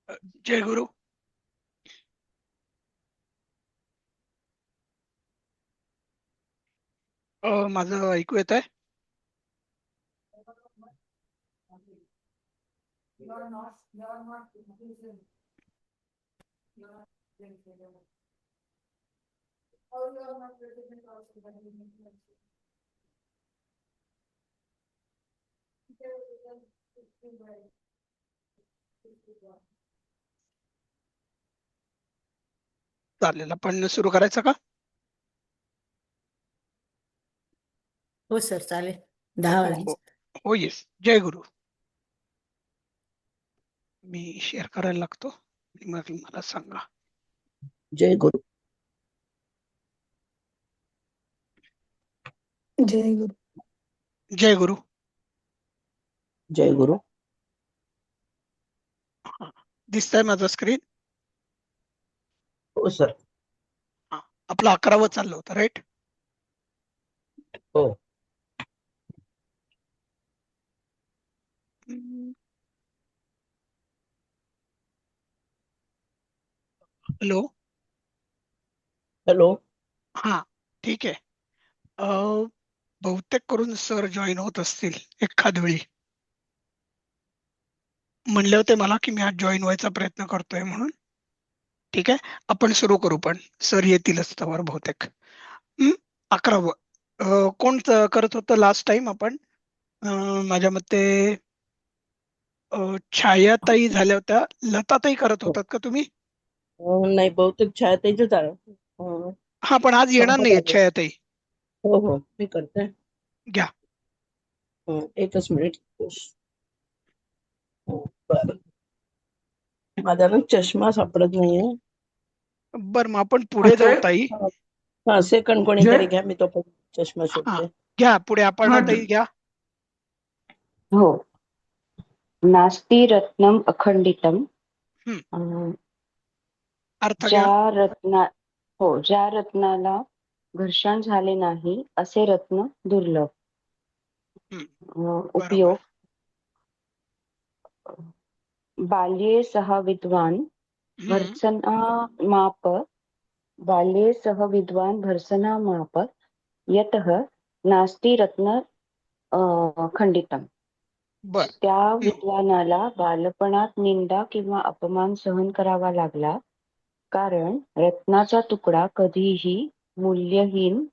जय गुरु. माझं ऐकू येत आहे? चालेल, आपण सुरू करायचं का? हो सर, चालेल. 10 हो हो. वाजले. हो, येस. जय गुरु. मी शेअर करायला लागतो आणि मग मला सांगा. जय गुरु. जय गुरु. जय गुरु. जय गुरु. दिसतंय माझं स्क्रीन? हो सर. आपलं 11वं चाललं होतं, राईट? हो. हॅलो. हॅलो. हा, ठीक आहे. बहुतेक करून सर जॉईन होत असतील एखाद वेळी. म्हणले होते मला की मी आज जॉईन व्हायचा प्रयत्न करतोय म्हणून. ठीक आहे, आपण सुरू करू. पण सर येतीलच तवर बहुतेक. 11वं. कोण करत होतं लास्ट टाइम आपण? माझ्या मते छायाताई झाल्या होत्या. लताताई करत होतात का तुम्ही? नाही, बहुतेक छायाताईच आहे. हो. हा, पण आज येणार नाहीये छायाताई. हो हो, मी करते. घ्या. एकच मिनिट. बरं. माझा ना चष्मा सापडत नाहीये. बरं, मग आपण पुढे जाऊ ताई. हा, सेकंड कोणीतरी घ्या, मी तो चष्मा हा, शोधते. घ्या पुढे. आपण ताई घ्या. हो. नास्ति रत्नम अखंडितम. अर्थ घ्या. ज्या रत्नाला घर्षण झाले नाही असे रत्न दुर्लभ. बरोबर. उपयोग. बाल्ये सह विद्वान भर्त्सना माप. बाल्ये सह विद्वान भर्त्सना माप यतः नास्ति रत्न खंडितम. बर. त्या विद्वानाला बालपणात निंदा किंवा अपमान सहन करावा लागला, कारण रत्नाचा तुकडा कधीही मूल्यहीन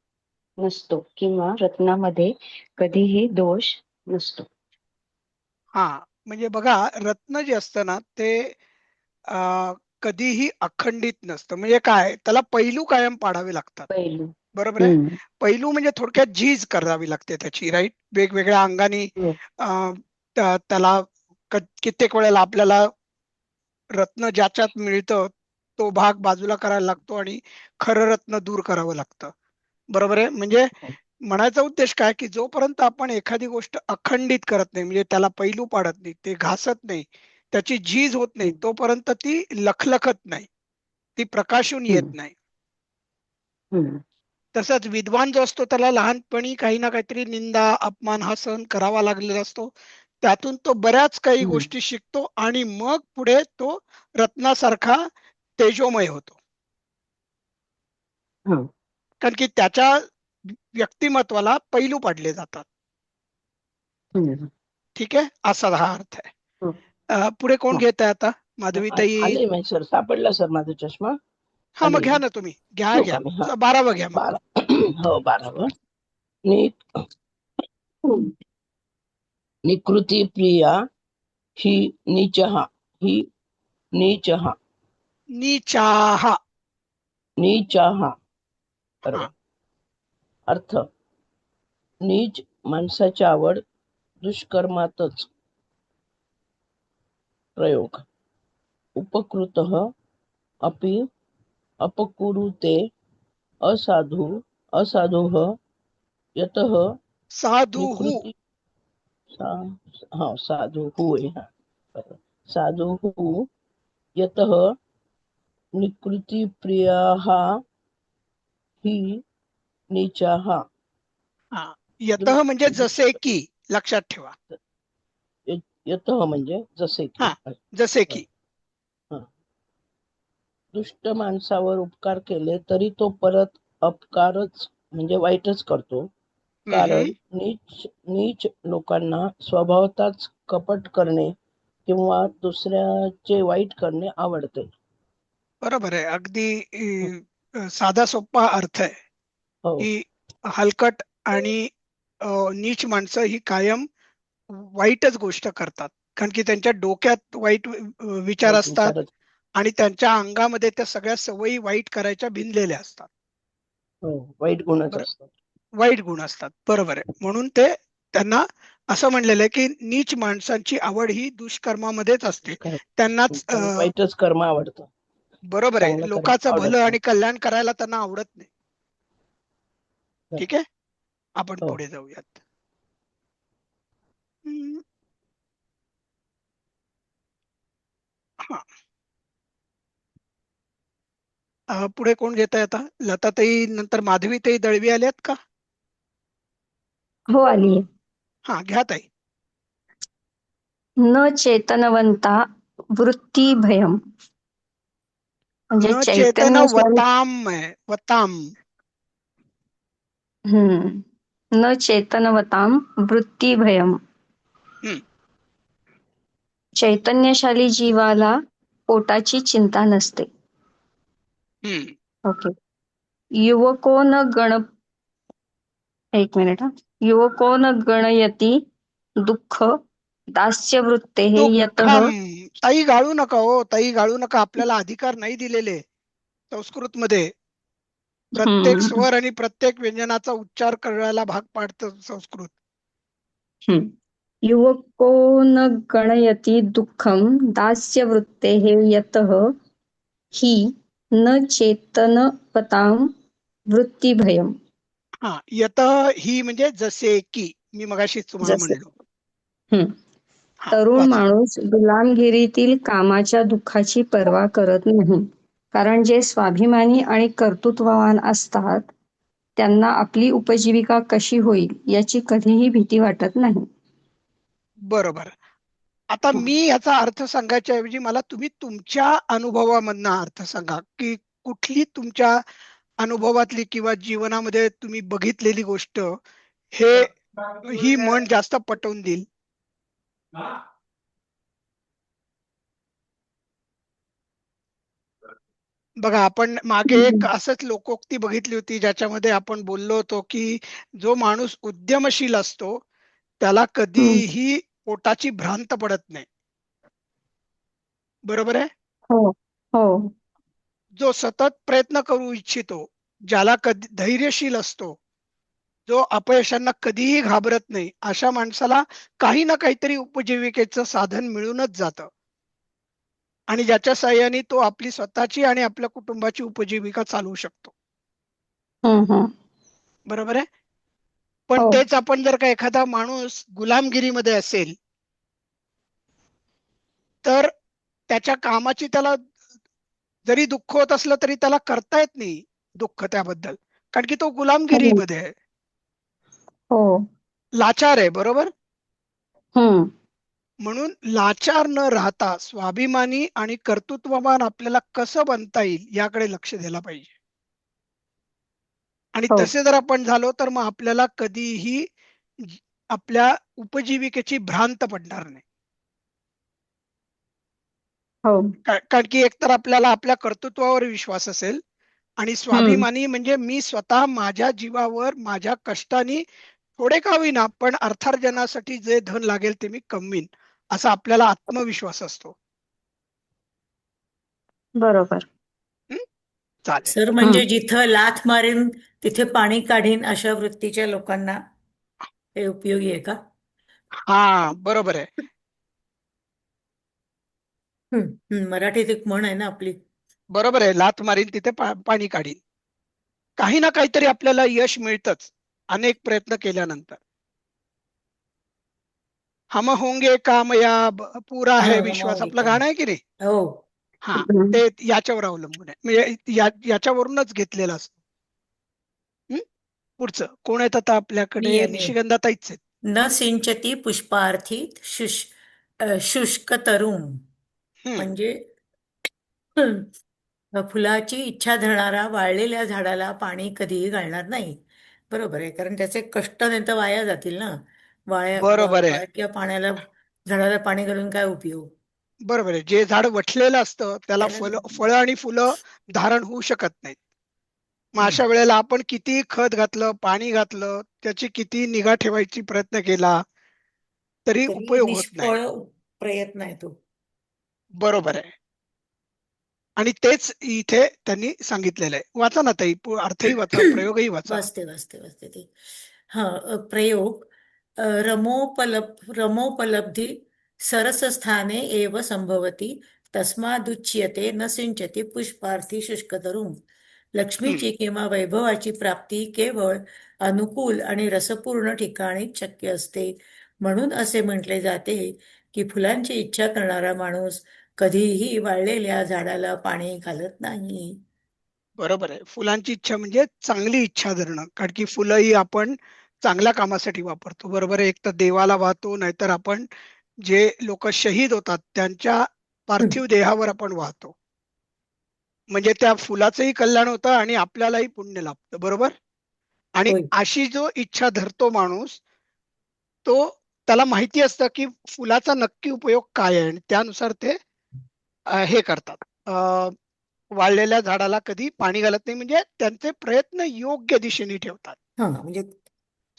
नसतो किंवा रत्नामध्ये कधीही दोष नसतो. हा, म्हणजे बघा, रत्न जे असतं ना ते कधीही अखंडित नसतं. म्हणजे काय, त्याला पैलू कायम पाडावे लागतात. पैलू. बरोबर आहे. पैलू म्हणजे थोडक्यात झीज करावी लागते त्याची, राईट? वेगवेगळ्या अंगाने त्याला कित्येक वेळेला आपल्याला रत्न ज्याच्यात मिळतं तो भाग बाजूला करायला लागतो आणि खरं रत्न दूर करावं लागतं. बरोबर आहे. म्हणजे म्हणायचा उद्देश काय, की जोपर्यंत आपण एखादी गोष्ट अखंडित करत नाही, म्हणजे त्याला पैलू पाडत नाही, ते घासत नाही, त्याची झीज होत नाही, तोपर्यंत ती लखलखत नाही, ती प्रकाशून येत नाही. तसंच विद्वान जो असतो त्याला लहानपणी काही ना काहीतरी निंदा अपमान हा सहन करावा लागलेला असतो. त्यातून तो बऱ्याच काही गोष्टी शिकतो आणि मग पुढे तो रत्नासारखा तेजोमय होतो. कारण की त्याच्या व्यक्तिमत्वाला पैलू पाडले जातात. ठीक आहे, असा हा अर्थ आहे. पुढे कोण घेत आहे आता? माधवीताई. आले मी सर, सापडला सर माझा चष्मा. हा, मग घ्या ना तुम्ही. घ्या घ्या. 12वं घ्या मग. 12. हो, 12वं. निकृती प्रिया ही नीचहा. ही नीचहा. नीचाहा. नीचहा. बरोबर. अर्थ: नीच माणसाची आवड दुष्कर्मातच. प्रयोग: उपकृतः अपि अपकुरुते असाधुः यतः साधुहु. निकृती. साधुः यतः निकृती प्रियाः ही नीचाः. यतः म्हणजे जसे की, लक्षात ठेवा. यतः म्हणजे जसे की. जसे की. दुष्ट माणसावर उपकार केले तरी तो परत अपकारच म्हणजे वाईटच करतो. कारण नीच नीच लोकांना स्वभावतःच कपट करणे किंवा दुसऱ्याचे वाईट करणे आवडते. बरोबर आहे. अगदी साधा सोपा अर्थ आहे हो की हलकट आणि नीच माणसं ही कायम वाईटच गोष्ट करतात. कारण की त्यांच्या डोक्यात वाईट विचार वाईट असतात विचारच. आणि त्यांच्या अंगामध्ये त्या सगळ्या सवयी वाईट करायच्या भिनलेल्या असतात. हो वाईट गुणच बरं, असतात. वाईट गुण असतात. बरोबर आहे. म्हणून ते त्यांना असं म्हणलेलं आहे की नीच माणसांची आवड ही दुष्कर्मामध्येच असते. काय त्यांनाच त्यांना वाईटच कर्म आवडतं. बरोबर आहे. चांगलं कर्म लोकांचं आवडत भलं नाही. आणि कल्याण करायला त्यांना आवडत नाही. हो. ठीक आहे. आपण हो. पुढे जाऊयात. हम्म, हा. पुढे कोण घेत आहे आता? लताताई नंतर माधवीताई दळवी आल्यात का? हो आलीये. हा, घ्या ताई. न चेतनवंता वृत्ती भयम म्हणजे न चेतन चैतन्यशाली वताम आहे. वताम. न चेतनवताम वृत्ती भयम हम्म, चैतन्यशाली जीवाला पोटाची चिंता नसते. हम्म. ओके. युवको न गण एक मिनिट हा. युवको न गणयती दुःख दास्यवृत्ते यतः. दुःखम. ताई गाळू नका हो, ताई गाळू नका. आपल्याला अधिकार नाही दिलेले संस्कृत मध्ये. प्रत्येक हम्म, स्वर आणि प्रत्येक व्यंजनाचा उच्चार करायला भाग पाडतं संस्कृत. हम्म. युवको न गणयति दुःखं दास्यवृत्तेः यतः हि न चेतनवतां वृत्तिभयम्. हा, यत ही म्हणजे जसे की, मी मगाशीच तुम्हाला जसे म्हणलो. हम्म. हा, तरुण वाचा. माणूस गुलामगिरीतील कामाच्या दुःखाची पर्वा करत नाही. कारण जे स्वाभिमानी आणि कर्तृत्ववान असतात त्यांना आपली उपजीविका कशी होईल याची कधीही भीती वाटत नाही. बरोबर. आता मी याचा अर्थ सांगायच्या ऐवजी मला तुम्ही तुमच्या अनुभवामधनं अर्थ सांगा की कुठली तुमच्या अनुभवातली किंवा जीवनामध्ये तुम्ही बघितलेली गोष्ट हे ही म्हण जास्त पटवून देईल. बघा, आपण मागे एक असंच लोकोक्ती बघितली होती ज्याच्यामध्ये आपण बोललो होतो की जो माणूस उद्यमशील असतो त्याला हम्म. कधीही पोटाची भ्रांत पडत नाही. बरोबर आहे. हो हो जो सतत प्रयत्न करू इच्छितो, ज्याला कधी धैर्यशील असतो, जो अपयशांना कधीही घाबरत नाही, अशा माणसाला काही ना काहीतरी उपजीविकेचं साधन मिळूनच जातं आणि ज्याच्या साहाय्याने तो आपली स्वतःची आणि आपल्या कुटुंबाची उपजीविका चालवू शकतो. हम्म. बरोबर आहे. पण हो तेच आपण जर का एखादा माणूस गुलामगिरीमध्ये असेल तर त्याच्या कामाची त्याला जरी दुःख होत असलं तरी त्याला करता येत नाही दुःख त्याबद्दल, कारण की तो हो गुलामगिरीमध्ये आहे, हो लाचार आहे. बरोबर. हम्म. म्हणून लाचार न राहता स्वाभिमानी आणि कर्तृत्ववान आपल्याला कसं बनता येईल याकडे लक्ष द्यायला पाहिजे. आणि हो तसे जर आपण झालो तर मग आपल्याला कधीही आपल्या उपजीविकेची भ्रांत पडणार नाही. हो कारण की एकतर आपल्याला आपल्या कर्तृत्वावर विश्वास असेल आणि हम्म. स्वाभिमानी म्हणजे मी स्वतः माझ्या जीवावर माझ्या कष्टाने थोडे का होईना पण अर्थार्जनासाठी जे धन लागेल ते मी कमवीन, असा आपल्याला आत्मविश्वास असतो. बरोबर. हं? चालेल. सर हम्म. म्हणजे जिथं लाथ मारेन तिथे पाणी काढीन अशा वृत्तीच्या लोकांना हे उपयोगी आहे का? हा, बरोबर आहे. मराठीत एक म्हण आहे ना आपली. बरोबर आहे. लाथ मारीन तिथे पाणी काढीन. काही ना काहीतरी आपल्याला यश मिळतच अनेक प्रयत्न केल्यानंतर. हम होंगे कामयाब, पुरा है हम विश्वास, होंगे आपलं काम. गाणं आहे की नाही. हो. हा, हम्म. ते याच्यावर अवलंबून आहे, म्हणजे याच्यावरूनच घेतलेलं असतं. हं? पुढचं कोण आहेत आता आपल्याकडे? मी निशिगंधा ताईच आहेत. न सिंचती पुष्पार्थी शुष्क तरुण हं, म्हणजे फुलाची इच्छा धरणारा वाळलेल्या झाडाला पाणी कधीही घालणार नाही. बरोबर आहे, कारण त्याचे कष्ट नाही तर वाया जातील ना. बरोबर आहे. वाळक्या पाण्याला झाडाला पाणी घालून काय उपयोग. बरोबर आहे. जे झाड वठलेलं असतं त्याला त्याला फळं आणि फुलं धारण होऊ शकत नाहीत. मग हं. अशा वेळेला आपण किती खत घातलं, पाणी घातलं, त्याची किती निगा ठेवायची प्रयत्न केला, तरी तरी उपयोग होत नाही. निष्फळ प्रयत्न आहे तो. बरोबर आहे. आणि तेच इथे त्यांनी सांगितलेलं आहे. वाचा ना ताई, अर्थही वाचा, प्रयोगही वाचा. वाचते ते. प्रयोग रमोपलब्धी सरसस्थाने एव संभवती तस्मादुच्यते न सिंचती पुष्पार्थी शुष्कतरुं. हं, लक्ष्मीची किंवा वैभवाची प्राप्ती केवळ अनुकूल आणि रसपूर्ण ठिकाणीच शक्य असते. म्हणून असे म्हटले जाते की फुलांची इच्छा करणारा माणूस कधीही वाळलेल्या झाडाला पाणी घालत नाही. बरोबर आहे. फुलांची इच्छा म्हणजे चांगली इच्छा धरणं. कारण की फुलं ही आपण चांगल्या कामासाठी वापरतो. बरोबर आहे. एक तर देवाला वाहतो, नाहीतर आपण जे लोकं शहीद होतात त्यांच्या हं. पार्थिव देहावर आपण वाहतो. म्हणजे त्या फुलाचंही कल्याण होतं आणि आपल्यालाही पुण्य लाभतं. बरोबर? आणि होय. अशी जो इच्छा धरतो माणूस, तो त्याला माहिती असतं की फुलाचा नक्की उपयोग काय आहे आणि त्यानुसार ते हे करतात. वाळलेल्या झाडाला कधी पाणी घालत नाही म्हणजे त्यांचे प्रयत्न योग्य दिशेने ठेवतात. म्हणजे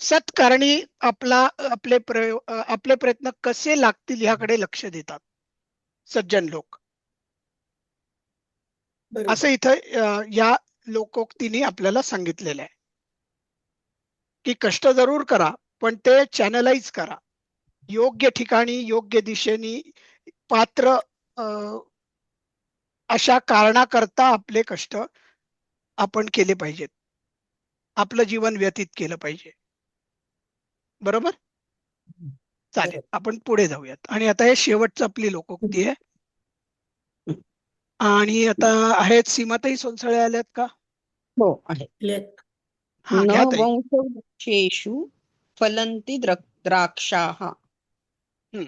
सत्कारणी आपले प्रयत्न कसे लागतील ह्याकडे लक्ष देतात सज्जन लोक. असं बरोबर. इथं या लोकोक्तीने आपल्याला सांगितलेलं आहे, की कष्ट जरूर करा, पण ते चॅनलाइज करा. योग्य ठिकाणी, योग्य दिशेने पात्र अ, अशा कारणाकरता आपले कष्ट आपण केले पाहिजेत. आपलं जीवन व्यतीत केलं पाहिजे. बरोबर? चालेल. बरोबर. आपण पुढे जाऊयात आणि आता हे शेवटचं आपली लोकोक्ती आहे. आणि आता आहेत सीमाताई सोनसळे आल्यात का? हो आहे. हां, न घ्या ताई. वंशवृक्षेषु फलन्ति द्राक्षाः. हं.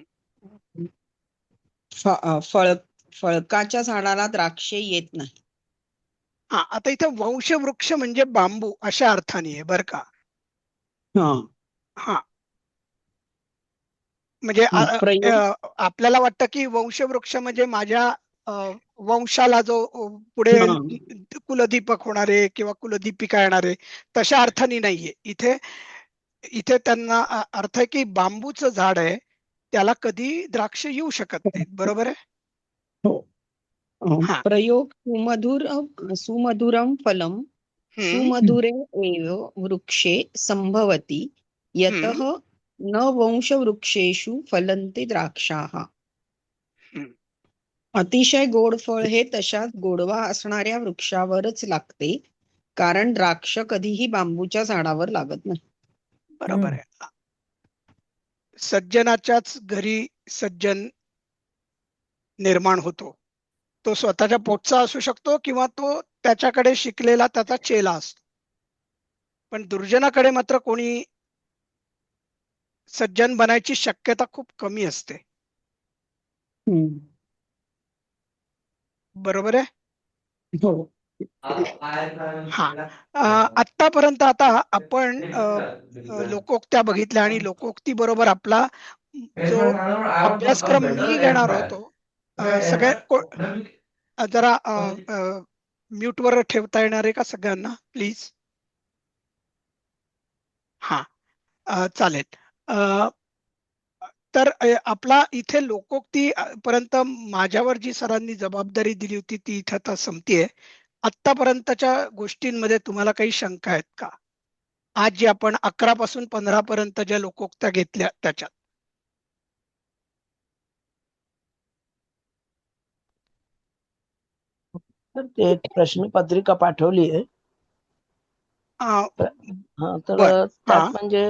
फळ फळकाच्या झाडाला द्राक्षे येत नाही. हां, आता इथं वंशवृक्ष म्हणजे बांबू अशा अर्थाने आहे बरं का. हां, म्हणजे प्रयोग आपल्याला वाटतं की वंशवृक्ष म्हणजे माझ्या अ, वंशाला जो पुढे हा. कुलदीपक होणार आहे किंवा कुलदीपिका येणार आहे, तशा अर्थाने नाहीये. इथे इथे त्यांना अर्थ आहे की बांबूचं झाड आहे, त्याला कधी द्राक्ष येऊ शकत नाहीत. बरोबर आहे? हो. हां. प्रयोग सुमधुरं फलं हं, सुमधुरे एव वृक्षे संभवति हं, यतः न वंशवृक्षेषु फलन्ति द्राक्षाः. हं. अतिशय गोड फळ हे तशाच गोडवा असणाऱ्या वृक्षावरच लागते, कारण द्राक्ष कधीही बांबूच्या झाडावर लागत नाही. बरोबर आहे. सज्जनाच्याच घरी सज्जन निर्माण होतो. तो स्वतःच्या पोटचा असू शकतो किंवा तो त्याच्याकडे शिकलेला त्याचा चेला असतो. पण दुर्जनाकडे मात्र कोणी सज्जन बनायची शक्यता खूप कमी असते. बरोबर आहे? हो. हां. आत्तापर्यंत आता आपण लोकोक्त्या बघितल्या आणि लोकोक्ती बरोबर आपला जो अभ्यासक्रम मी घेणार होतो, सगळे जरा म्यूटवर ठेवता येणार आहे का सगळ्यांना प्लीज? हां, चालेल. अ, तर आपला इथे लोकोक्ती पर्यंत माझ्यावर जी सरांनी जबाबदारी दिली होती ती इथं आता संपतीये. आत्तापर्यंतच्या गोष्टींमध्ये तुम्हाला काही शंका आहेत का? आज जे आपण 11 पासून 15 पर्यंत ज्या लोकोक्त्या घेतल्या त्याच्यात? तर ते एक प्रश्नपत्रिका पाठवली आहे. अ, तर बरं. त्यात हां. म्हणजे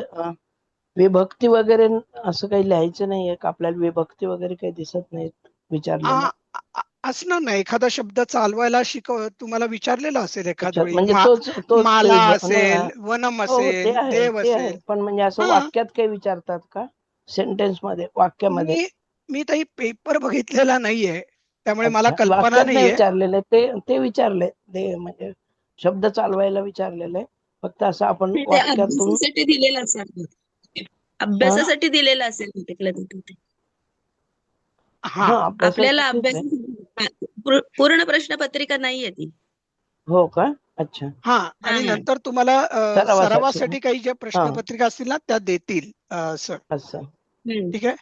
विभक्ती वगैरे असं काही लिहायचं नाहीये का? आपल्याला विभक्ती वगैरे काही दिसत नाहीत विचारलेलं. असणार ना एखादा शब्द चालवायला तुम्हाला विचारलेला असेल एखाद अच्छा, वेळी. म्हणजे तोच तोच माला ते नाही असेल, वनम हो हो, असेल, देव ते आहे. असेल. पण म्हणजे असं हां. वाक्यात काही विचारतात का? सेंटेन्स मध्ये, वाक्यामध्ये? मी मी तर पेपर बघितलेला नाहीये. त्यामुळे मला अच्छा, कल्पना वाक्यात नाही नाहीये. विचारलेले, ते विचारले, ते म्हणजे शब्द चालवायला विचारलेले, फक्त असं आपण ते वाक्यातून. अभ्यासासाठी दिलेलं असेल, अभ्यासासाठी दिलेलं असेल तिकडे तिथे. हा हा, आपल्याला अभ्यासासाठीच आहे. अभ्यास पूर्ण प्रश्नपत्रिका नाहीये ती. हो का? अच्छा, हा आणि हा. नंतर तुम्हाला सरावासाठी. सरावासाठी काही ज्या हा, प्रश्नपत्रिका असतील ना त्या देतील सर. असं. हम्म. ठीक आहे.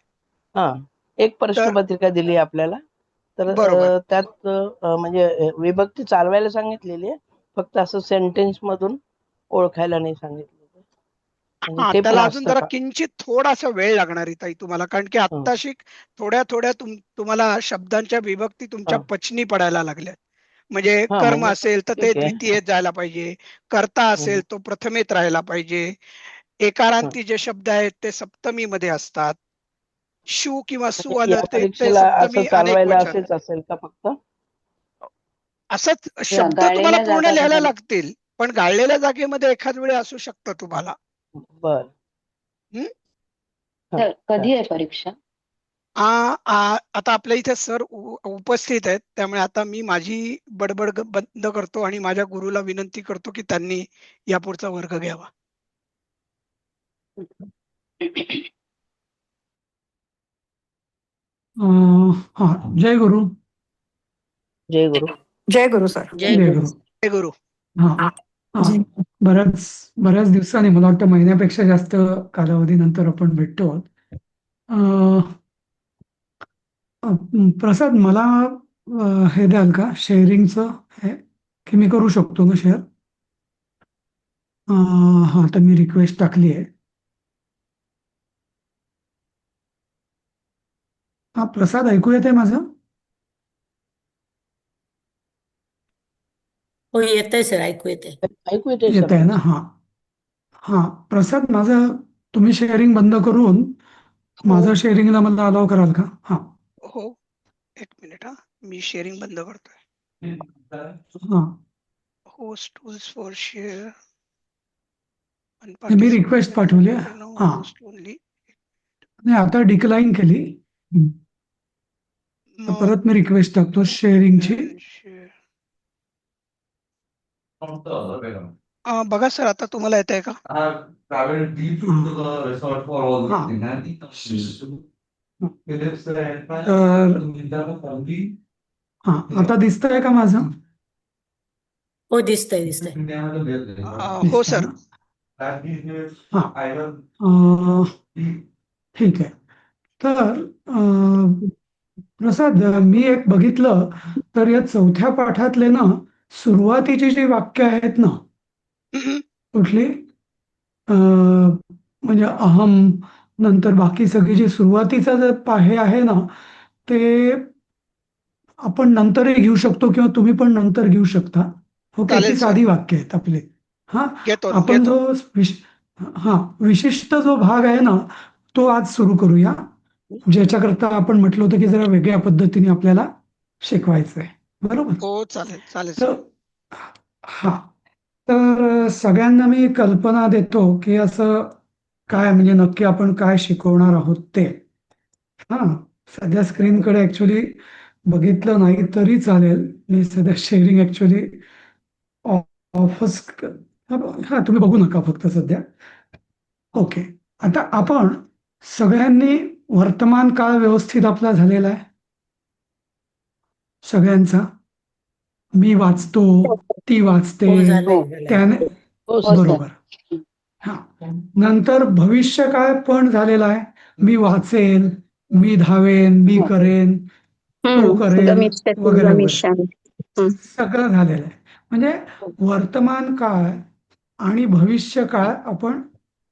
हा, एक तर प्रश्नपत्रिका दिली आपल्याला, तर बरोबर. त्यात म्हणजे विभक्ती चालवायला सांगितलेली आहे, फक्त असं सेंटेन्स मधून ओळखायला नाही सांगितलेलं. म्हणजे हा ते पण त्याला अजून असतं जरा का? किंचित थोडासा वेळ लागणार आहे ताई तुम्हाला, कारण की हं, आत्ताशी थोड्या थोड्या तुम्हाला शब्दांच्या विभक्ती तुमच्या हं. पचनी पडायला लागल्या. म्हणजे हा, कर्म म्हणजे असेल तर ते ठीक आहे. द्वितीयेत जायला पाहिजे, कर्ता हं, असेल तो प्रथमेत राहायला पाहिजे, हं. एकारांती जे शब्द आहेत ते सप्तमी मध्ये असतात, शू किंवा सु म्हणजे आलं या ते परीक्षेला असं सप्तमी अनेक चालवायला वचन. असेच असेल का फक्त? असंच किंवा शब्द तुम्हाला गाळलेल्या पूर्ण जागा लिहायला बदल. लागतील, पण गाळलेल्या जागेमध्ये एखाद वेळी असू शकतं तुम्हाला. बर. हं? तर कधी आहे परीक्षा? आता आपल्या इथे सर उपस्थित आहेत, त्यामुळे आता मी माझी बडबड बंद करतो आणि माझ्या गुरुला विनंती करतो की त्यांनी यापुढचा वर्ग घ्यावा. हा, जय गुरु. जय गुरु. जय गुरु सर. जय जय गुरु. गुरु. हे गुरु. हा हा बऱ्याच दिवसांनी, मला वाटतं महिन्यापेक्षा जास्त कालावधीनंतर आपण भेटतो. अं, प्रसाद, मला हे द्याल का शेअरिंगचं, हे की मी करू शकतो ना शेअर? हा, तर मी रिक्वेस्ट टाकली आहे. हा, प्रसाद ऐकू येते माझं? हो, येतंय सर, ऐकू येते. ऐकू येते येत सर आहे ना? तुमचं? हा हा, प्रसाद, माझं तुम्ही शेअरिंग बंद करून हो माझं शेअरिंगला मला अलाव कराल का? हा हो, एक मिनिट. हा, मी शेअरिंग बंद करतोय. हा, host tools for share me request पाठवली आहे. हा, होस्ट ओनली. नाही, आता डिक्लाइन केली. तर परत मी रिक्वेस्ट टाकतो शेअरिंगची. बघा सर, आता तुम्हाला येत आहे का? हा, आता दिसतंय का माझं? हो, दिसतंय. हो सर. हा, ठीक आहे. तर प्रसाद, मी एक बघितलं तर या चौथ्या पाठातले ना, सुरुवातीची जी वाक्य आहेत ना, कुठली म्हणजे अहम, नंतर बाकी सगळी जी सुरुवातीचा जे हे आहे ना, ते आपण नंतरही घेऊ शकतो किंवा तुम्ही पण नंतर घेऊ शकता. ओके, चालेल ती सर. साधी वाक्य आहेत आपले. हा, घेतो आपण घेतो. विशिष्ट जो भाग आहे ना, तो आज सुरू करूया, ज्याच्याकरता आपण म्हटलं होतं की जरा वेगळ्या पद्धतीने आपल्याला शिकवायचं आहे. बरोबर? हो, चालेल चालेल तर सर. हा, तर सगळ्यांना मी कल्पना देतो की असं काय, म्हणजे नक्की आपण काय शिकवणार आहोत ते. हा, सध्या स्क्रीनकडे ऍक्च्युली बघितलं नाही तरी चालेल. मी सध्या शेअरिंग ऍक्च्युली ऑफच, हा, तुम्ही बघू नका फक्त सध्या. ओके, आता आपण सगळ्यांनी वर्तमान काळ व्यवस्थित आपला झालेला आहे सगळ्यांचा? मी वाचतो, ती वाचते, हो, झालंय. त्याने, हो सर. बरोबर. हा, नंतर भविष्य काळ पण झालेला आहे. मी वाचेल, मी धावेन, मी करेन, तो करेल, गमिष्यति वगैरे वगैरे गमिष्यामि. सगळं झालेलं आहे. म्हणजे वर्तमान काळ आणि भविष्य काळ आपण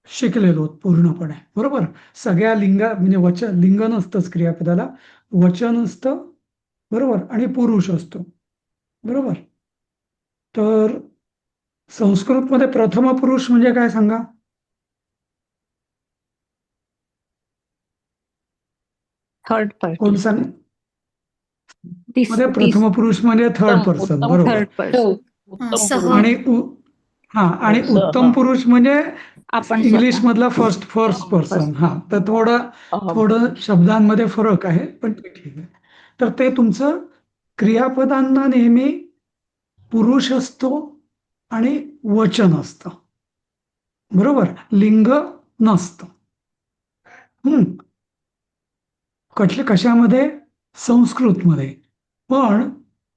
शिकलेलो आहोत पूर्णपणे. बरोबर? सगळ्या म्हणजे लिंग नसतंच क्रियापदाला, वचन असतं, बरोबर, आणि पुरुष असतो. बरोबर? तर संस्कृतमध्ये प्रथम पुरुष म्हणजे काय सांगा? थर्ड कोण पार्टी. सांग? मध्ये प्रथम पुरुष म्हणजे थर्ड पर्सन. उत्तम बरोबर. Third person. उत्तम सह. पुरुष. आणि आणि सह, उत्तम हा. पुरुष म्हणजे आपण इंग्लिश स्वतः. मधला फर्स्ट पर्सन. हा, तर अहम. थोडं शब्दांमध्ये फरक आहे, पण ते ठीक आहे. तर ते तुमचं क्रियापदांना नेहमी पुरुष असतो आणि वचन असतं, बरोबर, लिंग नसतं. कशामध्ये? संस्कृतमध्ये. पण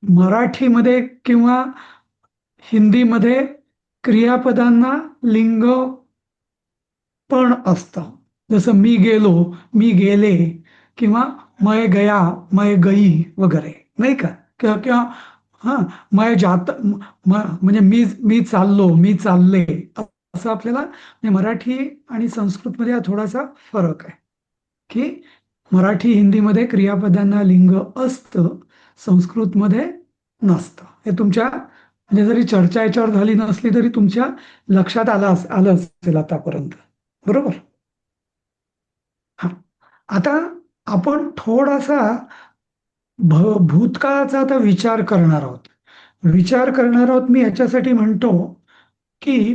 मराठीमध्ये किंवा हिंदीमध्ये क्रियापदांना लिंग पण असतं. जसं मी गेलो, मी गेले, किंवा मैं गया, मैं गई वगैरे, नाही का? किंवा किंवा हा मैं जात म्हणजे मी चाललो, मी चालले, असं आपल्याला म्हणजे मराठी आणि संस्कृतमध्ये हा थोडासा फरक आहे की मराठी हिंदीमध्ये क्रियापदांना लिंग असतं, संस्कृतमध्ये नसतं. हे तुमच्या म्हणजे जरी चर्चा याच्यावर झाली नसली तरी तुमच्या लक्षात आलं असेल आतापर्यंत, बरोबर? हा, आता आपण थोडासा भूतकाळाचा आता विचार करणार आहोत. मी याच्यासाठी म्हणतो की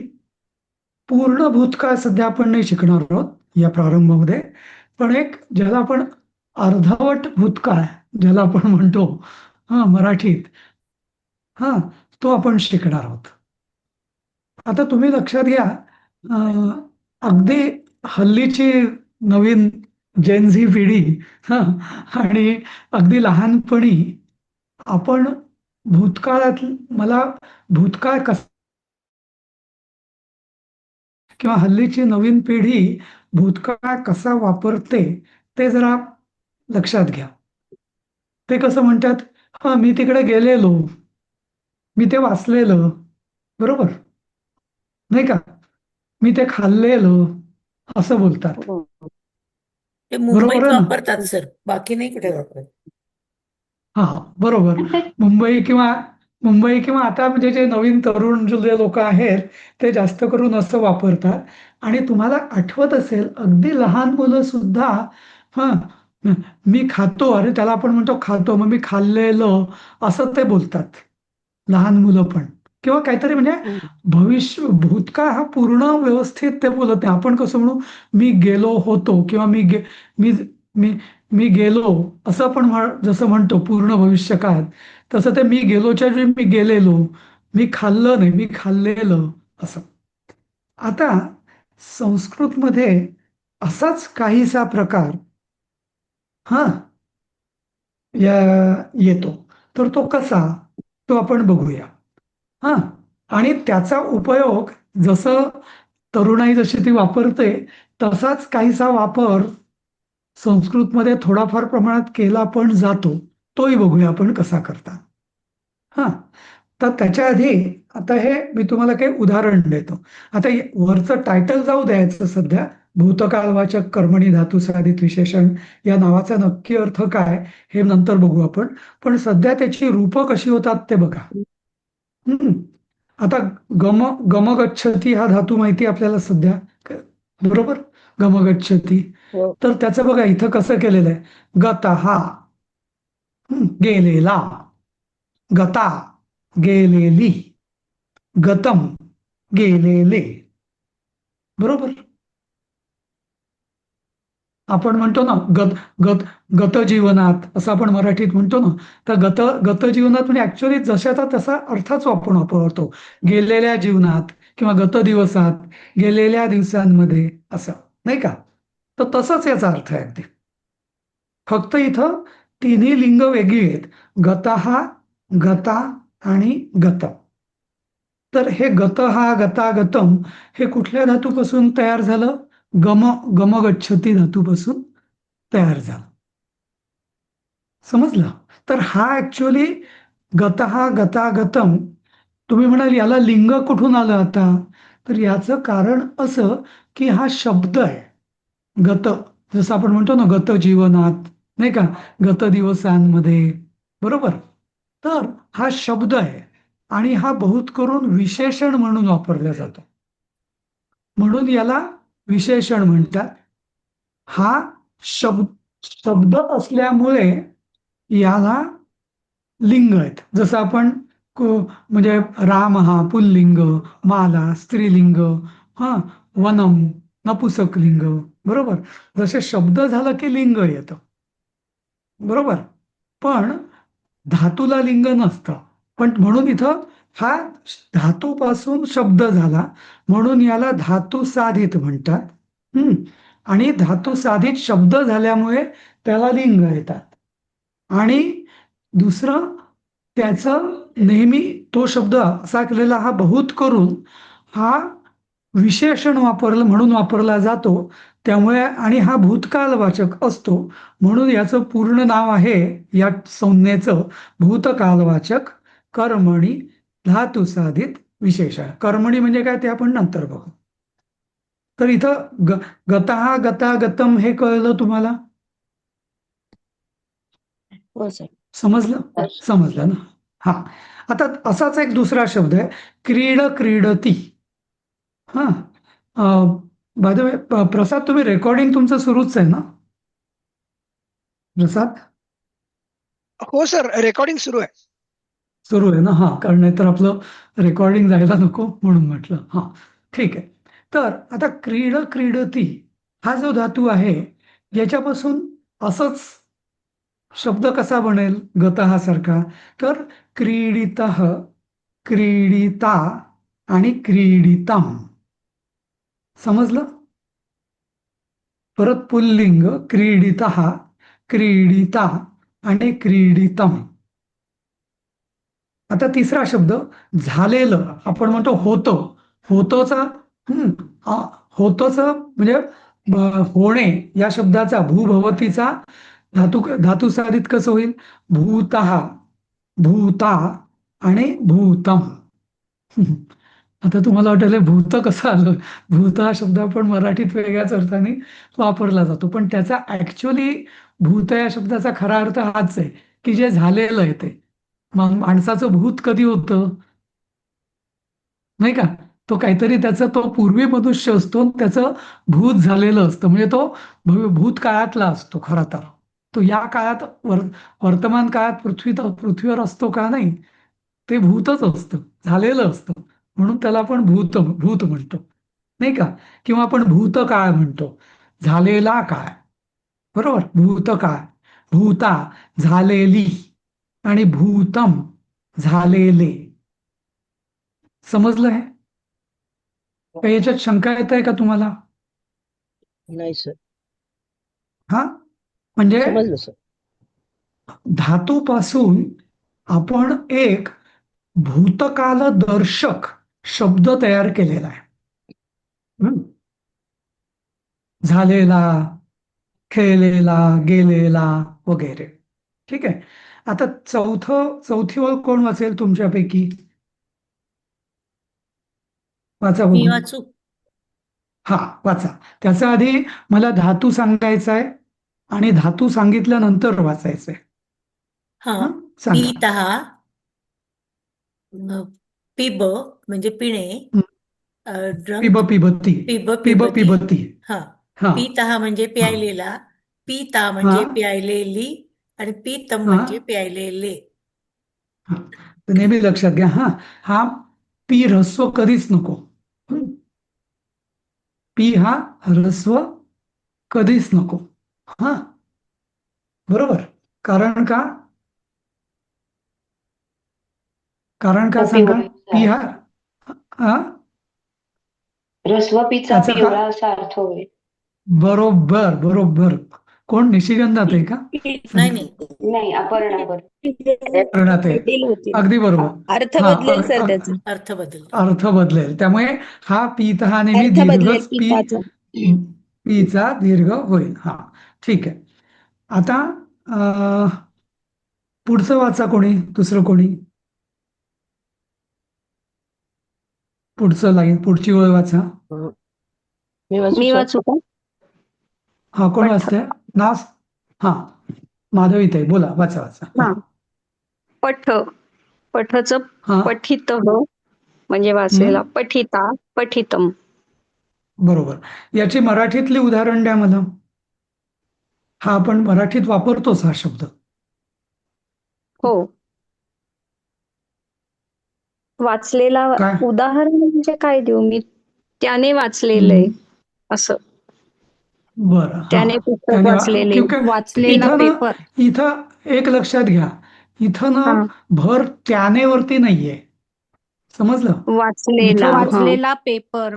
पूर्ण भूतकाळ सध्या आपण नाही शिकणार आहोत या प्रारंभामध्ये, पण एक ज्याला आपण अर्धवट भूतकाळ ज्याला आपण म्हणतो मराठीत, तो आपण शिकणार आहोत. आता तुम्ही लक्षात घ्या, अगदी हल्लीची नवीन जेनझी पिढी आणि अगदी लहानपणी आपण भूतकाळात मला भूतकाळ कसा किंवा हल्लीची नवीन पिढी भूतकाळ कसा वापरते ते जरा लक्षात घ्या. ते कसं म्हणतात, मी तिकडे गेलेलो, मी ते वाचलेलं, बरोबर नाही का? मी ते खाल्लेलं, असं बोलतात, ते बरोबर मुंबईत आहे ना? वापरतात सर, बाकी नाही कुठे वापरत. हा, बरोबर. मुंबई किंवा आता म्हणजे जे नवीन तरुण जे लोक आहेत ते जास्त करून असं वापरतात. आणि तुम्हाला आठवत असेल अगदी लहान मुलं सुद्धा हा मी खातो, अरे त्याला आपण म्हणतो खातो, मग मी खाल्लेलं, असं ते बोलतात लहान मुलं पण. किंवा काहीतरी म्हणजे भूतकाळ हा पूर्ण व्यवस्थित ते बोलत नाही. आपण कसं म्हणू, मी गेलो होतो किंवा मी मी मी गेलो, असं आपण जसं म्हणतो पूर्ण भविष्यकाळात, तसं ते मी गेलोच्या वेळी मी गेलेलो, मी खाल्लं नाही, मी खाल्लेलं, असं. आता संस्कृतमध्ये असाच काहीसा प्रकार येतो. तर तो कसा, तो आपण बघूया. आणि त्याचा उपयोग जसं तरुणाई जशी ती वापरते तसाच काहीसा वापर संस्कृतमध्ये थोडाफार प्रमाणात केला पण जातो. तोही बघूया आपण कसा करता. तर त्याच्या आधी आता हे मी तुम्हाला काही उदाहरण देतो. आता वरचं टायटल जाऊ द्यायचं सध्या, भूतकाळवाचक कर्मणी धातू साधित विशेषण या नावाचा नक्की अर्थ काय हे नंतर बघू आपण. पण सध्या त्याची रूपं कशी होतात ते बघा. आता गमगच्छती हा धातू माहिती आपल्याला सध्या, बरोबर? गमगच्छती. तर त्याचं बघा इथं कसं केलेलं आहे, गतहा गेलेला, गता गेलेली, गतम गेलेले, बरोबर? आपण म्हणतो ना गत जीवनात, असं आपण मराठीत म्हणतो ना. तर गत जीवनात म्हणजे ऍक्च्युअली जशाचा तसा अर्थाच आपण वापरतो. गेलेल्या जीवनात किंवा गत दिवसात, गेलेल्या दिवसांमध्ये, असं नाही का? तर तसंच याचा अर्थ आहे अगदी. फक्त इथं तिन्ही लिंग वेगळी आहेत, गतहा, गता आणि गतम. तर हे गतहा, गता, गतम हे कुठल्या धातूपासून तयार झालं? गमगच्छती धातूपासून तयार झालं. समजलं? तर हा ऍक्च्युअली गतहा, गता, गतम, तुम्ही म्हणाल याला लिंग कुठून आलं आता? तर याचं कारण असं की हा शब्द आहे गत, जसं आपण म्हणतो ना गत जीवनात, नाही का, गत दिवसांमध्ये, बरोबर? तर हा शब्द आहे आणि हा बहुत करून विशेषण म्हणून वापरला जातो, म्हणून याला विशेषण म्हणतात. हा शब्द असल्यामुळे याला लिंग आहेत. जसं आपण म्हणजे राम हा पुल्लिंग, माला स्त्रीलिंग, वनम नपुसक लिंग, बरोबर? जसे शब्द झालं की लिंग येतं, बरोबर? पण धातूला लिंग नसतं, पण म्हणून इथं हा धातूपासून शब्द झाला, म्हणून याला धातू साधित म्हणतात. आणि धातू साधित शब्द झाल्यामुळे त्याला लिंग येतात. आणि दुसरं त्याचं नेहमी तो शब्द असा केलेला हा बहुत करून हा विशेषण म्हणून वापरला जातो. त्यामुळे आणि हा भूतकालवाचक असतो, म्हणून याचं पूर्ण नाव आहे या संज्ञेचं भूतकालवाचक कर्मणी धातू साधित विशेषण. कर्मणी म्हणजे काय ते आपण नंतर बघू. तर इथं गतः गता गतम हे कळलं तुम्हाला? हो सर. समजलं समजलं ना? हा. आता असाच एक दुसरा शब्द आहे क्रीड क्रीडती. हा. बाय द वे प्रसाद, तुम्ही रेकॉर्डिंग तुमचं सुरूच आहे ना प्रसाद? हो सर, रेकॉर्डिंग सुरू आहे. सुरू आहे ना? हा, कारण नाहीतर आपलं रेकॉर्डिंग जायला नको म्हणून म्हटलं. हा, ठीक आहे. तर आता क्रीड क्रीडती हा जो धातू आहे याच्यापासून असंच शब्द कसा बनेल गतः सारखा? तर क्रीडितः, क्रीडिता आणि क्रीडितम. समजलं? परत पुल्लिंग क्रीडितः, क्रीडिता आणि क्रीडितम. आता तिसरा शब्द झालेलं, आपण म्हणतो होतं. होतोचा होतोच म्हणजे होणे या शब्दाचा भूभवतीचा धातू साधित कसं होईल? भूतः, भूता आणि भूतम. आता तुम्हाला वाटेल भूत कसं आलं? भूत हा शब्द आपण मराठीत वेगळ्याच अर्थाने वापरला जातो, पण त्याचा ऍक्च्युअली भूत या शब्दाचा खरा अर्थ हाच आहे की जे झालेलं आहे ते. मग माणसाचं भूत कधी होतं नाही का? तो काहीतरी त्याचा तो पूर्वी मनुष्य असतो, त्याचं भूत झालेलं असतं, म्हणजे तो भूतकाळातला असतो. खरा तर तो या काळात वर्तमान काळात पृथ्वीवर असतो का? नाही, ते भूतच असतं, झालेलं असतं, म्हणून त्याला आपण भूत म्हणतो नाही का? किंवा आपण भूतकाळ म्हणतो, झालेला काळ. बरोबर? भूतकाळ, भूता झालेली आणि भूतम झालेले. समजलं? आहे काही याच्यात शंका येत आहे का तुम्हाला? नाही सर, हा, म्हणजे समजलं सर. धातूपासून आपण एक भूतकाल दर्शक शब्द तयार केलेला आहे. झालेला, खेळलेला, गेलेला वगैरे. ठीक आहे. आता चौथी ओळ कोण वाचेल तुमच्यापैकी? वाचा मी बघू. वाचू? हा, वाचा. त्याचा आधी मला धातू सांगायचा आहे आणि धातू सांगितल्यानंतर वाचायचंय. हा. सांगा. पितः, पिब म्हणजे पिणे, ड्रंक, पिबती. पिब पिब पिबती. पिबती. हा. हा पितः म्हणजे हा प्यायलेला, पिता हा म्हणजे प्यायलेली आणि पितम हा म्हणजे प्यायलेले. हा. तर नेहमी लक्षात घ्या. हा पी ह्रस्व कधीच नको. पी हा ह्रस्व कधीच नको. हा, बरोबर. कारण का? सांगा. पी हा रस्वपीचा त्याचा का? पिवळा असा अर्थ होईल. बरोबर बरोबर. कोण? निशिगंधात आहे का? नाही नाही, नाही, अपर्णा. करण्यात आहे. जटिल होतील. अगदी बरोबर. अर्थ हा, बदलेल सर त्याचा. अर्थ बदल. अर्थ बदलेल. त्यामुळे हा पीत हा नेहमी अर्थ बदलेल दीर्घच पिताचा. पीचा दीर्घ होईल. हा, ठीक आहे. आता पुढचं वाचा कोणी, दुसरं कोणी. पुढचं लाईन, पुढची ओळ वाचा. मी मी सर? वाचू का? हा, कोण पठ. वाचतंय? नास. हा, माधवीताई बोला, वाचा वाचा. हा. पठ, पठच हा, पठित म्हणजे वाचलेला. पठिता, पठितम. बरोबर. याची मराठीतली उदाहरण द्या मला. हा आपण मराठीत वापरतोच हा शब्द. हो, वाचलेला. काय? उदाहरण म्हणजे काय देऊ मी? त्याने वाचलेलंय असं. बरं. हा, त्याने पुस्तक वाचलेले, वाचलेला इथं ना, पेपर. इथं एक लक्षात घ्या, इथं ना हा. भर त्याने वरती नाहीये. समजलं? वाचलेला. इथं हा. वाचलेला पेपर,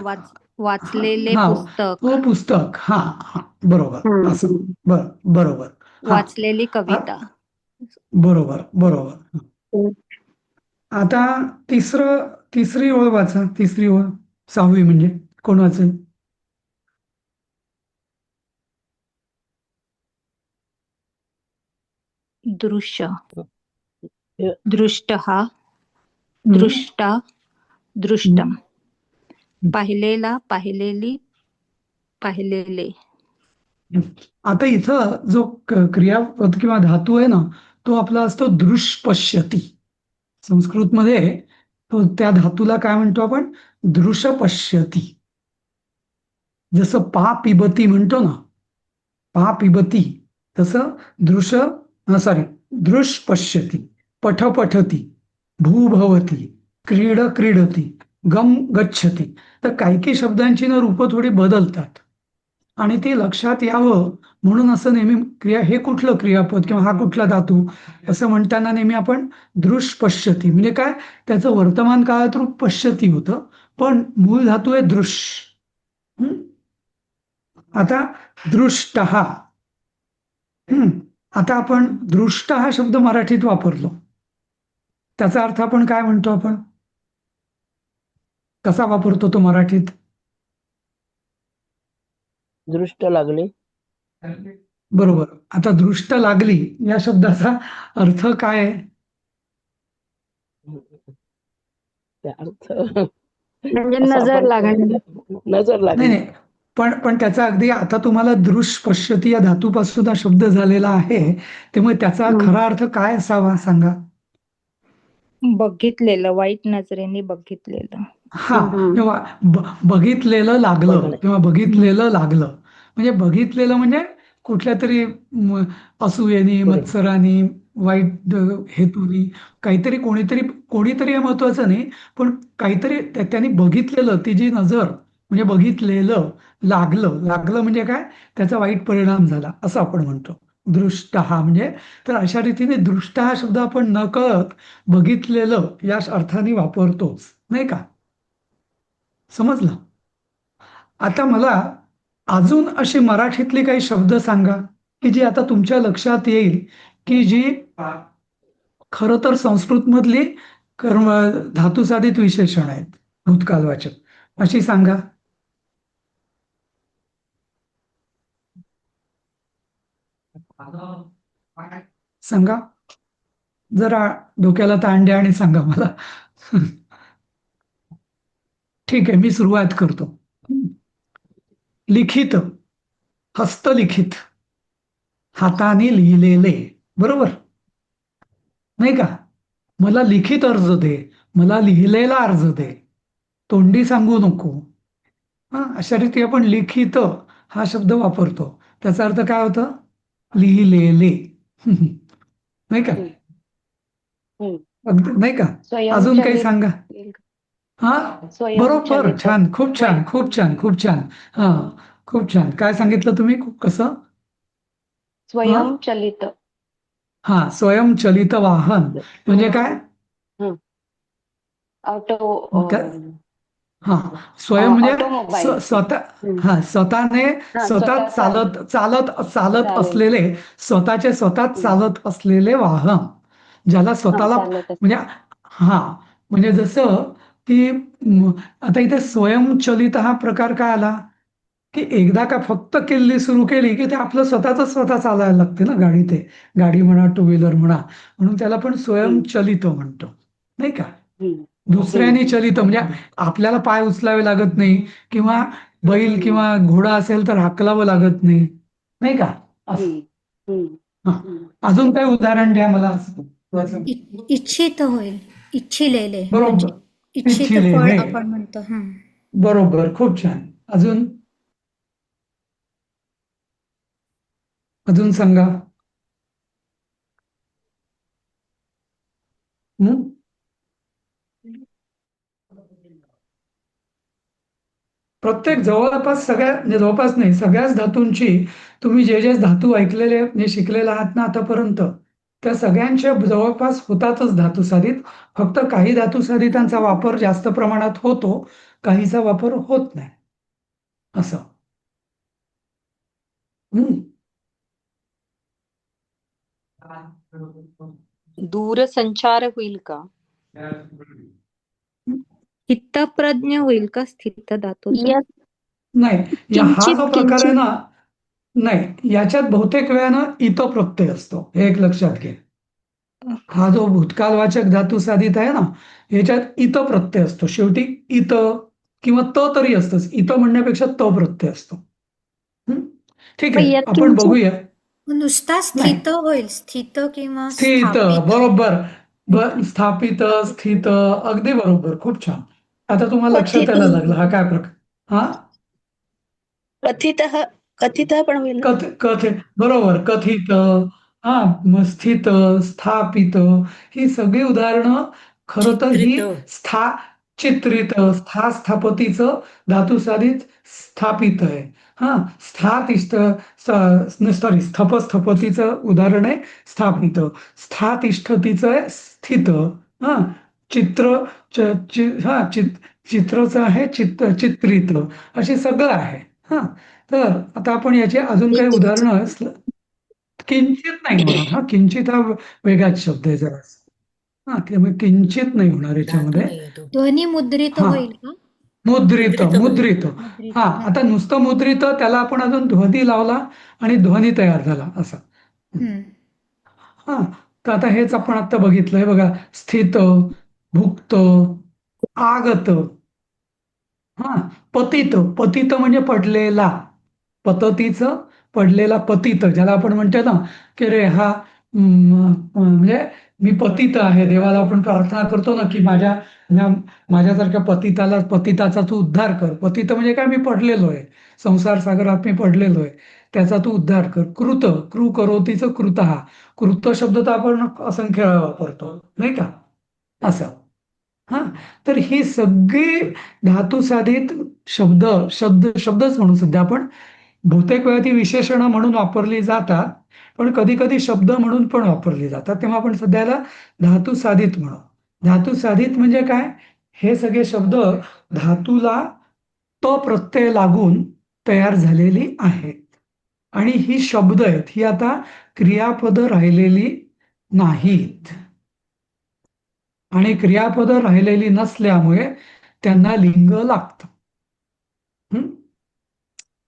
वाचलेले हा पुस्तक, हो पुस्तक. हा हा बरोबर असं. हम्म. बरोबर. हा वाचलेली कविता. बरोबर बरोबर. आता तिसरी ओळ वाचा. तिसरी ओळ 6वी म्हणजे कोण वाचेल? दृश्य, हे दृष्टः, हम्म, दृष्टा, दृष्टम. हम्म. पाहिलेला, पाहिलेली, पाहिलेले. आता इथं जो क्रियापद किंवा धातू आहे ना तो आपला असतो दृष्पश्यती. संस्कृतमध्ये तो त्या धातूला काय म्हणतो आपण? दृशपश्यती. जसं पा पिबती म्हणतो ना, पा पिबती, तसं दृष्पश्यती, पठ पठती, भू भवती, क्रीड क्रीडती, गम गच्छती. तर काही काही शब्दांची ना रूपं थोडी बदलतात आणि ते लक्षात यावं म्हणून असं नेहमी हे कुठलं क्रियापद किंवा हा कुठला धातू असं म्हणताना नेहमी आपण दृष्पश्यती म्हणजे काय, त्याचं वर्तमान काळात रूप पश्यती होतं, पण मूळ धातू आहे दृश. आता दृष्ट हा. आता आपण दृष्ट हा शब्द मराठीत वापरलो, त्याचा अर्थ आपण काय म्हणतो? आपण कसा वापरतो तो मराठीत? दृष्ट लागले. बरोबर. आता दृष्ट लागली या शब्दाचा अर्थ काय आहे? त्या अर्थ म्हणजे असं नजर आपण लागणे. नजर नाही लागली. नाही, पण त्याचा अगदी आता तुम्हाला दृष्पश्यती या धातूपासून हा शब्द झालेला आहे, त्यामुळे त्याचा खरा अर्थ काय असावा सांगा? बघितलेलं, वाईट नजरेने बघितलेलं. हा किंवा बघितलेलं लागलं बघणे. किंवा बघितलेलं लागलं. म्हणजे बघितलेलं म्हणजे कुठल्या तरी असूयेनी, बरोबर. मत्सरानी, वाईट हेतूनी, काहीतरी कोणीतरी हे महत्वाचं नाही, पण काहीतरी त्यांनी बघितलेलं, ती जी नजर म्हणजे बघितलेलं, लागलं म्हणजे काय, त्याचा वाईट परिणाम झाला असं आपण म्हणतो दृष्ट हा म्हणजे. तर अशा रीतीने दृष्ट हा शब्द आपण नकळत बघितलेलं या अर्थाने वापरतोच, नाही का? समजलं? आता मला अजून अशी मराठीतली काही शब्द सांगा की जी आता तुमच्या लक्षात येईल की जी खरं तर संस्कृत मधली कर्म धातुसाधित विशेषण आहेत, भूतकालवाचक, अशी सांगा. सांगा जरा, डोक्याला ताण द्या आणि सांगा मला. ठीक आहे, मी सुरुवात करतो. लिखित, हस्तलिखित, हाताने लिहिलेले. बरोबर नाही का? मला लिखित अर्ज दे, मला लिहिलेला अर्ज दे, तोंडी सांगू नको. अशा रीती आपण लिखित हा शब्द वापरतो. त्याचा अर्थ काय होतं? लिहिलेले. नाही का? नाही का? अजून काही सांगा. हा बरोबर, छान, खूप छान, खूप छान, खूप छान. हा खूप छान. काय सांगितलं तुम्ही? कसं? स्वयंचलित. हा स्वयंचलित वाहन म्हणजे काय? ऑटो. हा स्वयं म्हणजे ऑटोमोबाईल. स्वतःने स्वतः चालत असलेले, स्वतः चालत असलेले वाहन, ज्याला स्वतःला म्हणजे म्हणजे जसं की आता इथे स्वयंचलित हा प्रकार काय आला की एकदा का फक्त किल्ली सुरू केली की ते आपलं स्वतः चालायला लागते ना, गाडी म्हणा, टू व्हीलर म्हणा, म्हणून त्याला पण स्वयंचलित म्हणतो, नाही का? दुसऱ्याने चलित म्हणजे आपल्याला पाय उचलावे लागत नाही किंवा बैल किंवा घोडा असेल तर हाकलावं लागत नाही, नाही का? अजून काही उदाहरण द्या मला. इच्छित होईल, इच्छिलेले म्हणजे बरोबर, इच्छित फळ इच्छिलेले. आपण म्हणतो. बरोबर, खूप छान. अजून सांगा. प्रत्येक जवळपास म्हणजे जवळपास नाही, सगळ्याच धातूंची तुम्ही जे धातू ऐकलेले म्हणजे शिकलेले आहात ना आतापर्यंत, त्या सगळ्यांच्या जवळपास होतातच धातुसाधित. फक्त काही धातुसाधितांचा वापर जास्त प्रमाणात होतो, काहीचा वापर होत नाही असं. हम्म. दूरसंचार होईल का? स्थितप्रज्ञ होईल का स्थित धातूचा? या नाही, हा किंचित जो प्रकार आहे किंचित ना, नाही, याच्यात बहुतेक वेळानं इत प्रत्यय असतो, हे एक लक्षात घे. हा जो भूतकालवाचक धातू साधित आहे ना, याच्यात इत प्रत्यय असतो. शेवटी इत किंवा त तरी असतंच. इत म्हणण्यापेक्षा त प्रत्यय असतो. हम्म? ठीक मग आहे, यात आपण किंचित बघूया. नुसता नाही, स्थित होईल, स्थित किंवा स्थित, स्थापित. बरोबर. स्थापित, स्थित, अगदी बरोबर, खूप छान. आता तुम्हाला लक्षात कथित यायला लागलं हा काय प्रकार. हा, कथितः कथितः पण होईल ना? कथित, बरोबर, कथित, हा, मग स्थित, स्थापित, ही सगळी उदाहरणं खरं तर ही चित्रित चित्रित, स्थापतीचं धातुसाधित स्थापित आहे. हा, सॉरी, स्थपतीचं उदाहरण आहे स्थापित. स्थातिष्ठतीचं आहे स्थित. हा, चित्र, चित्रचं आहे चित्रित, अशी सगळं आहे. हा, तर आता आपण याचे अजून काही उदाहरणं किंचित नाही होणार. हा, किंचित हा वेगळाच शब्द आहे जरा. हा, त्यामुळे किंचित नाही होणार धातू याच्यामध्ये. नाहीये तो. ध्वनी मुद्रित हा, होईल का? मुद्रित, मुद्रित होईल. मुद्रित. मुद्रित, हा, हा. आता नुसतं मुद्रित, त्याला आपण अजून ध्वनी लावला आणि ध्वनी तयार झाला असं. हम्म. हा, तर आता हेच आपण आता बघितलंय बघा. स्थित, भुक्त, आगत. हा, पतित, पतित म्हणजे पडलेला. पततीचं पडलेला पतित, ज्याला आपण म्हणतो ना की रे हा म्हणजे मी पतित आहे. देवाला आपण प्रार्थना करतो ना की माझ्यासारख्या पतिताचा तू उद्धार कर. पतित म्हणजे काय, मी पडलेलो आहे, संसार सागरात मी पडलेलो आहे, त्याचा तू उद्धार कर. कृत, कृ करोतीचं कृत, हा कृत शब्द तर आपण असंख्य वेळा वापरतो नाही का, असं. हा, तर ही सगळी धातुसाधित शब्दच म्हणून सध्या आपण, बहुतेक वेळा ती विशेषणं म्हणून वापरली जातात, पण कधी कधी शब्द म्हणून पण वापरली जातात. तेव्हा आपण सध्याला धातुसाधित म्हणू. धातुसाधित म्हणजे काय, हे सगळे शब्द धातूला त प्रत्यय लागून तयार झालेली आहेत. आणि ही शब्द आहेत, ही आता क्रियापद राहिलेली नाहीत. आणि क्रियापद राहिलेली नसल्यामुळे त्यांना लिंग लागतं.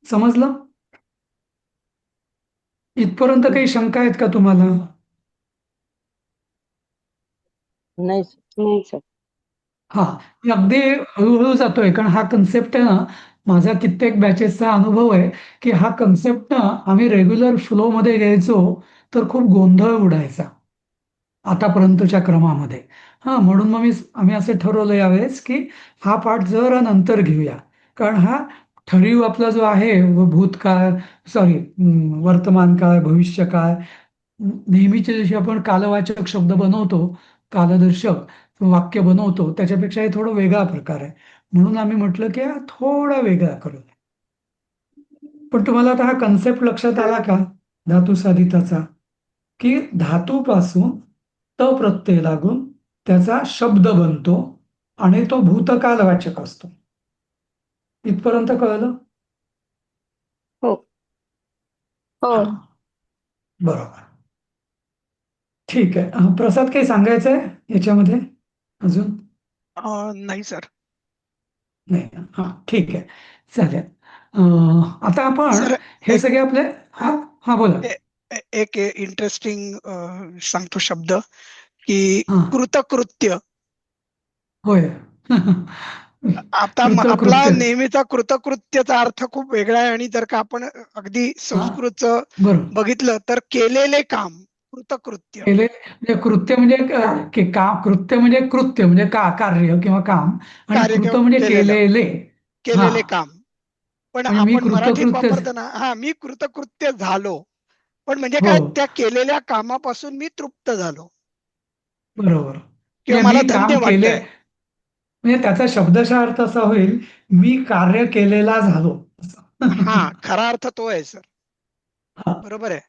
समजलं? इथपर्यंत काही शंका आहेत का तुम्हाला? नाही सर. नाही सर. हा, मी अगदी हळूहळू जातोय, कारण हा कन्सेप्ट आहे ना, माझा कित्येक बॅचेसचा अनुभव आहे की हा कन्सेप्ट ना आम्ही रेग्युलर फ्लो मध्ये घ्यायचो तर खूप गोंधळ उडायचा आतापर्यंतच्या क्रमामध्ये. हा, म्हणून मग आम्ही असं ठरवलं यावेळेस की हा पाठ जरा नंतर घेऊया, कारण हा ठरीव आपला जो आहे भूतकाळ, सॉरी, वर्तमान काळ, भविष्य काळ, नेहमीच्या दिवशी आपण कालवाचक शब्द बनवतो, कालदर्शक वाक्य बनवतो, त्याच्यापेक्षा हे थोडं वेगळा प्रकार आहे. म्हणून आम्ही म्हटलं की हा थोडा वेगळा करूया. पण तुम्हाला आता हा कन्सेप्ट लक्षात आला का धातुसाधिताचा, की धातूपासून त प्रत्यय लागून त्याचा शब्द बनतो आणि तो भूतकालवाचक असतो. इथपर्यंत कळलं? हो. हो. हा, बरोबर. ठीक आहे. प्रसाद, काही सांगायचं आहे याच्यामध्ये अजून? नाही सर. नाही. हा, ठीक आहे, चालेल. आता आपण सर, हे एक सगळे आपले, हा हा बोला. एक इंटरेस्टिंग सांगतो शब्द, की हा, कृतकृत्य. होय. आता आपला कृतकृत्य. नेहमीचा कृतकृत्यचा अर्थ खूप वेगळा आहे, आणि जर का आपण अगदी हा, संस्कृतचं बरोबर. बघितलं तर केलेले काम कृतकृत्य. म्हणजे कृत्य म्हणजे कृत्य म्हणजे कार्य किंवा काम, आणि कार्य कृत किंवा म्हणजे केलेलं केलेले. हा, काम. पण आणि मी आपण मराठीत कृतकृत्य. वापरतो ना, मी कृतकृत्य झालो, पण म्हणजे हो, काय, त्या केलेल्या कामापासून मी तृप्त झालो बरोबर. किंवा म्हणजे मला मी धन्य काम केले, वाटतंय. म्हणजे त्याचा शब्दशः अर्थ असा होईल, मी कार्य केलेला झालो. खरा अर्थ तो आहे सर. हा, बरोबर आहे.